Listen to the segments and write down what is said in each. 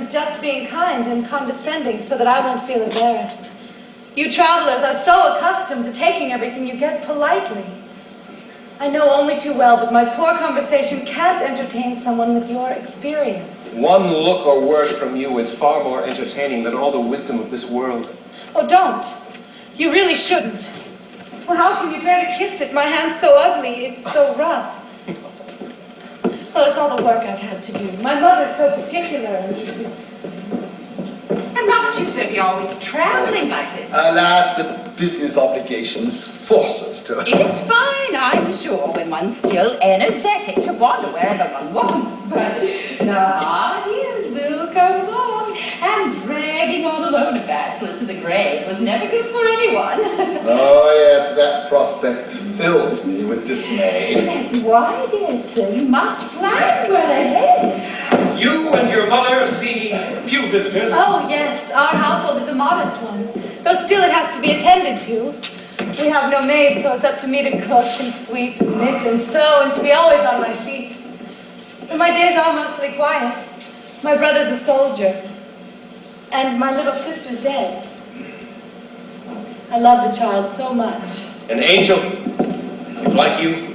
is just being kind and condescending so that I won't feel embarrassed. You travelers are so accustomed to taking everything you get politely. I know only too well that my poor conversation can't entertain someone with your experience. One look or word from you is far more entertaining than all the wisdom of this world. Oh, don't. You really shouldn't. Well, how can you bear to kiss it? My hand's so ugly, it's so rough. Well, it's all the work I've had to do. My mother's so particular. And must you, sir, be always traveling like this? Alas, the business obligations force us to. It's fine, I'm sure, when one's still energetic to wander wherever one wants. But the hard years will come along, and dragging on alone a bachelor to the grave was never good for anyone. Oh, yes, that prospect fills me with dismay. That's why, dear sir, you must plan well ahead. You and your mother see few visitors. Oh, yes. Our household is a modest one, though still it has to be attended to. We have no maid, so it's up to me to cook and sweep and knit and sew and to be always on my feet. But my days are mostly quiet. My brother's a soldier, and my little sister's dead. I love the child so much. An angel, like you.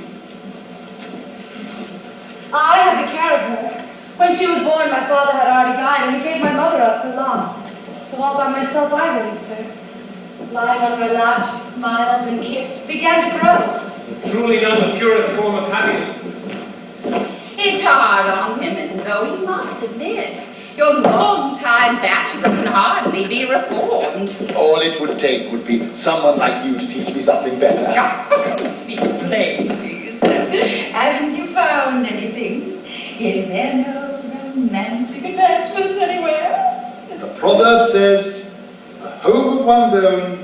I had the care of her. When she was born, my father had already died, and he gave my mother up for lost. So all by myself, I raised her. Lying on her lap, she smiled and kicked, began to grow. Truly not the purest form of happiness. It's hard on women, though, you must admit. Your long-time bachelor can hardly be reformed. All it would take would be someone like you to teach me something better. Speak plainly, sir. Haven't you found anything? Is there no romantic attachment anywhere? The proverb says, a home of one's own,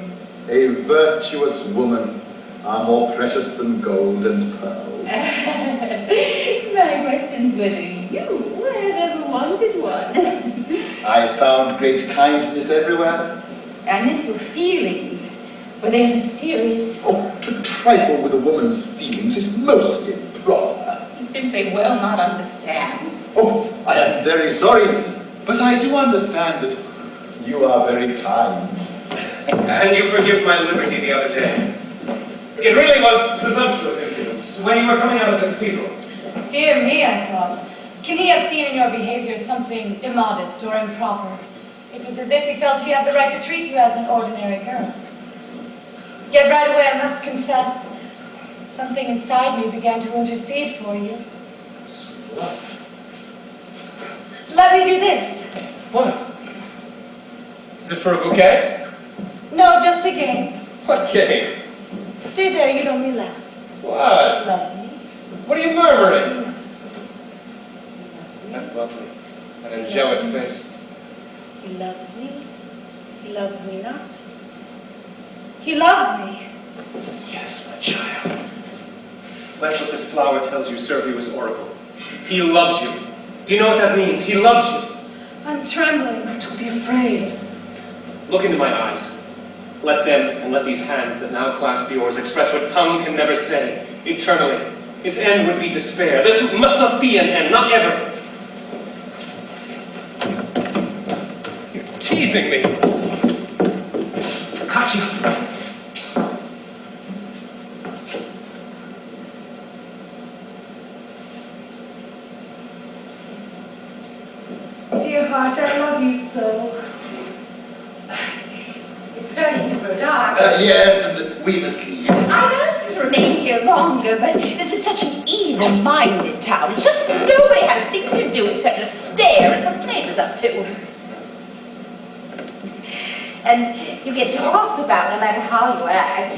a virtuous woman, are more precious than gold and pearls. My questions were to you. I've ever wanted one. I found great kindness everywhere. I meant your feelings. Were they mysterious? Oh, to trifle with a woman's feelings is most improper. You simply will not understand. Oh, I am very sorry, but I do understand that you are very kind. And you forgive my liberty the other day. It really was presumptuous influence when you were coming out of the cathedral. Dear me, I thought. Can he have seen in your behavior something immodest or improper? It was as if he felt he had the right to treat you as an ordinary girl. Yet right away, I must confess, something inside me began to intercede for you. What? Let me do this. What? Is it for a bouquet? No, just a game. What game? Stay there, you'd only laugh. What? Love me. What are you murmuring? That lovely, an angelic face. He loves me. He loves me not. He loves me. Yes, my child. Let what this flower tells you serve you as oracle. He loves you. Do you know what that means? He loves you. I'm trembling. Don't be afraid. Look into my eyes. Let them and let these hands that now clasp yours express what tongue can never say. Eternally. Its end would be despair. There must not be an end, not ever. You're teasing me. Hachi. Dear heart, I love you so. It's starting to grow dark. Yes, and we must leave. I'd ask you to remain here longer, but this is such an evil-minded town. It's just as if nobody had a thing to do except to stare at what its neighbors up to. And you get talked about no matter how you act.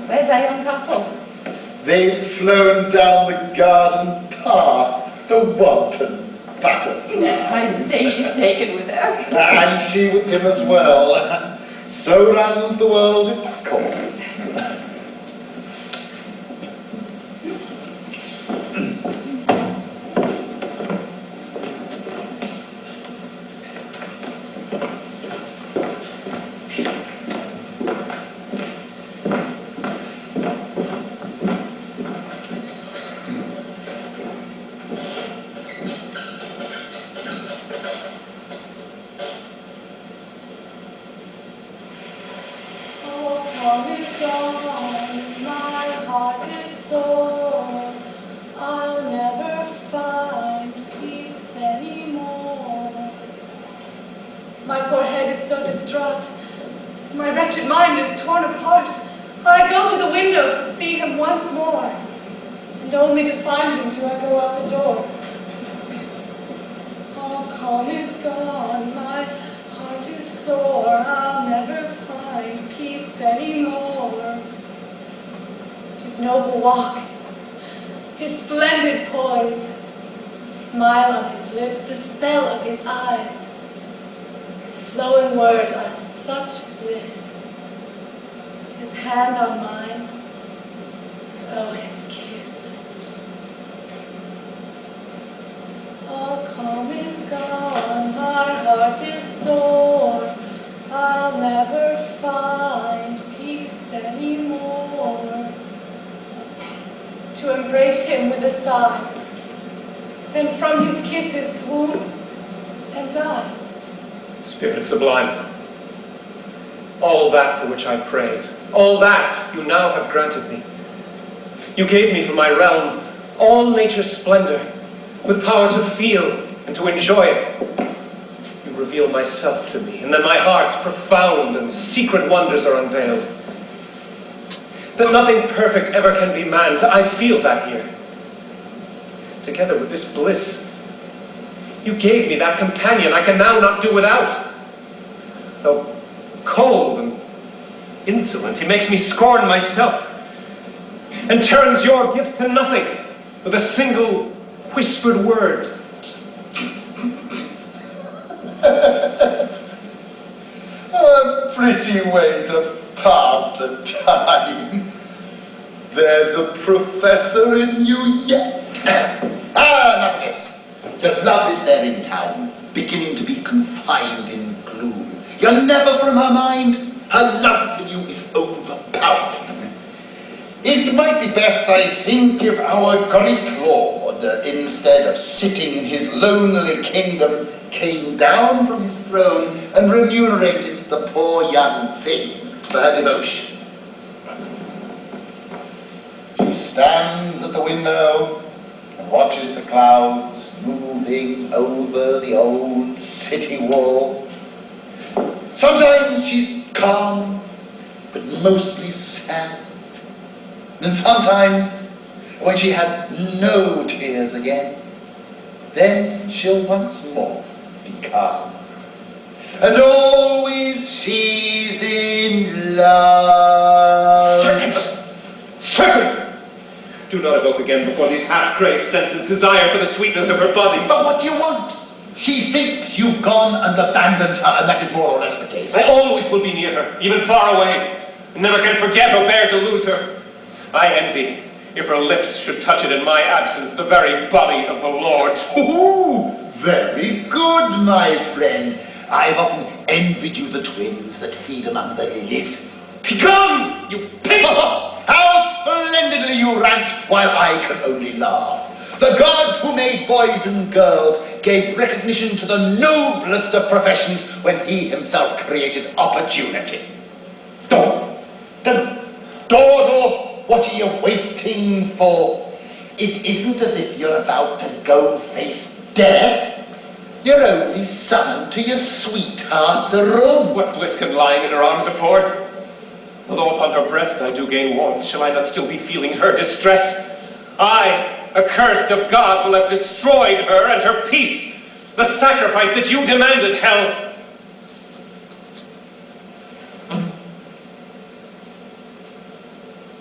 Where's our young couple? They've flown down the garden path, the wanton butterflies. I'd say he's taken with her. And she with him as well. So runs the world its course. calm is gone, my heart is sore. I'll never find peace anymore. My poor head is so distraught. My wretched mind is torn apart. I go to the window to see him once more, and only to find him do I go out the door. All calm is gone, my heart is sore. I'll never find peace anymore. His noble walk, his splendid poise, the smile on his lips, the spell of his eyes, his flowing words are such bliss. His hand on mine, oh, his kiss. All calm is gone, my heart is sore. I'll never find peace anymore. To embrace him with a sigh, and from his kisses swoon and die. Spirit sublime, all that for which I prayed, all that you now have granted me. You gave me from my realm all nature's splendor, with power to feel and to enjoy it. You reveal myself to me, and then my heart's profound and secret wonders are unveiled. That nothing perfect ever can be man's, I feel that here. Together with this bliss, you gave me that companion I can now not do without. Though cold and insolent, he makes me scorn myself, and turns your gift to nothing with a single whispered word. A pretty way to pass the time. There's a professor in you yet. Enough of this. Your love is there in town, beginning to be confined in gloom. You're never from her mind. Her love for you is overpowering. It might be best, I think, if our Greek lord, instead of sitting in his lonely kingdom, came down from his throne and remunerated the poor young thing for her devotion. She stands at the window and watches the clouds moving over the old city wall. Sometimes she's calm, but mostly sad. And sometimes, when she has no tears again, then she'll once more be calm. And always she's in love. Serpent! Do not evoke again before these half-crazed senses desire for the sweetness of her body. But what do you want? She thinks you've gone and abandoned her, and that is more or less the case. I always will be near her, even far away, and never can forget or bear to lose her. I envy, if her lips should touch it in my absence, the very body of the Lord. Ooh, very good, my friend. I've often envied you the twins that feed among the lilies. Begone, you pig! How splendidly you rant, while I can only laugh. The God who made boys and girls gave recognition to the noblest of professions when he himself created opportunity. Dodo, what are you waiting for? It isn't as if you're about to go face death. You're only summoned to your sweetheart's room. What bliss can lying in her arms afford? Although upon her breast I do gain warmth, shall I not still be feeling her distress? I, accursed of God, will have destroyed her and her peace, the sacrifice that you demanded, hell.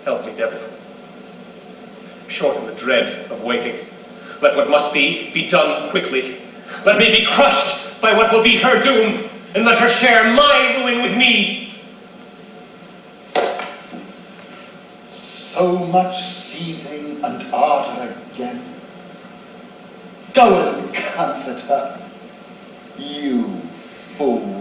Help me, devil. Shorten the dread of waiting. Let what must be done quickly. Let me be crushed by what will be her doom, and let her share my ruin with me. So much seething and ardor again. Go and comfort her, you fool.